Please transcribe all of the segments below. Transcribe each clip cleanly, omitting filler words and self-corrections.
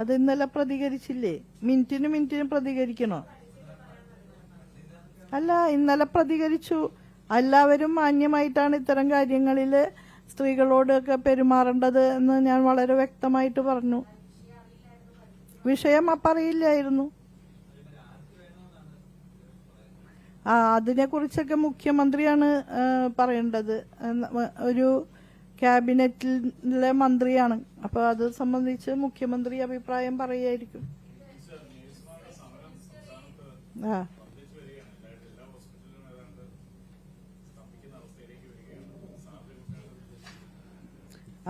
അത് ഇന്നലെ പ്രതികരിച്ചില്ലേ? മിനിറ്റിന് പ്രതികരിക്കണോ? അല്ല, ഇന്നലെ പ്രതികരിച്ചു. എല്ലാവരും മാന്യമായിട്ടാണ് ഇത്തരം കാര്യങ്ങളിൽ സ്ത്രീകളോടൊക്കെ പെരുമാറേണ്ടത് എന്ന് ഞാൻ വളരെ വ്യക്തമായിട്ട് പറഞ്ഞു. വിഷയം അറിയില്ലായിരുന്നു. അതിനെക്കുറിച്ചൊക്കെ മുഖ്യമന്ത്രിയാണ് പറയേണ്ടത്. ഒരു ക്യാബിനറ്റിലെ മന്ത്രിയാണ്. അപ്പോൾ അത് സംബന്ധിച്ച് മുഖ്യമന്ത്രി അഭിപ്രായം പറയായിരിക്കും.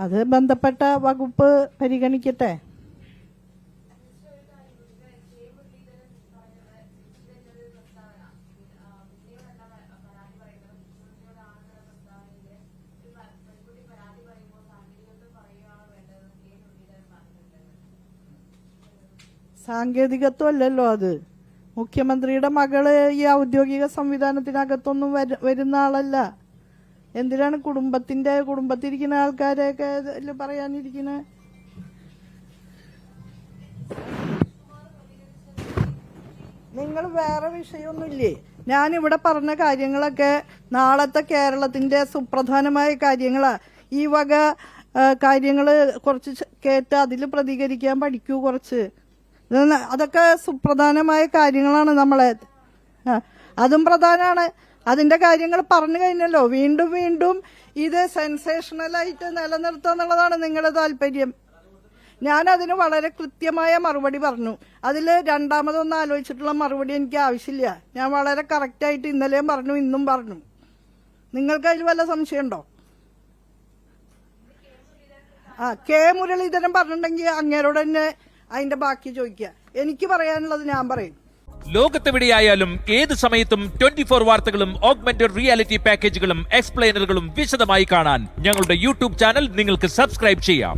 അത് ബന്ധപ്പെട്ട വകുപ്പ് പരിഗണിക്കട്ടെ. സാങ്കേതികത്വം അല്ലല്ലോ അത്. മുഖ്യമന്ത്രിയുടെ മകള് ഈ ഔദ്യോഗിക സംവിധാനത്തിനകത്തൊന്നും വരുന്ന ആളല്ല. എന്തിനാണ് കുടുംബത്തിരിക്കുന്ന ആൾക്കാരെയൊക്കെ പറയാനിരിക്കുന്നത്? നിങ്ങൾ വേറെ വിഷയമൊന്നുമില്ലേ? ഞാനിവിടെ പറഞ്ഞ കാര്യങ്ങളൊക്കെ നാളത്തെ കേരളത്തിന്റെ സുപ്രധാനമായ കാര്യങ്ങളാ. ഈ വക കാര്യങ്ങള് കുറച്ച് കേട്ട് അതിൽ പ്രതികരിക്കാൻ പഠിക്കൂ കുറച്ച്. അതൊക്കെ സുപ്രധാനമായ കാര്യങ്ങളാണ്. അതും പ്രധാനമാണ്. അതിന്റെ കാര്യങ്ങൾ പറഞ്ഞു കഴിഞ്ഞല്ലോ. വീണ്ടും ഇത് സെൻസേഷണലായിട്ട് നിലനിർത്തുക എന്നുള്ളതാണ് നിങ്ങളുടെ താല്പര്യം. ഞാൻ അതിന് വളരെ കൃത്യമായ മറുപടി പറഞ്ഞു. അതിൽ രണ്ടാമതൊന്നും ആലോചിച്ചിട്ടുള്ള മറുപടി എനിക്ക് ആവശ്യമില്ല. ഞാൻ വളരെ കറക്റ്റായിട്ട് ഇന്നലെയും പറഞ്ഞു, ഇന്നും പറഞ്ഞു. നിങ്ങൾക്ക് അതിൽ വല്ല സംശയമുണ്ടോ? കെ മുരളീധരൻ പറഞ്ഞിട്ടുണ്ടെങ്കിൽ അങ്ങേരോട് തന്നെ അതിന്റെ ബാക്കി ചോദിക്കുക. എനിക്ക് പറയാനുള്ളത് ഞാൻ പറയും. ലോകത്തെവിടെയായാലും ഏത് സമയത്തും 24 വാർത്തകളും ഓഗ്മെന്റഡ് റിയാലിറ്റി പാക്കേജുകളും എക്സ്പ്ലെയിനറുകളും വിശദമായി കാണാൻ ഞങ്ങളുടെ യൂട്യൂബ് ചാനൽ നിങ്ങൾക്ക് സബ്സ്ക്രൈബ് ചെയ്യാം.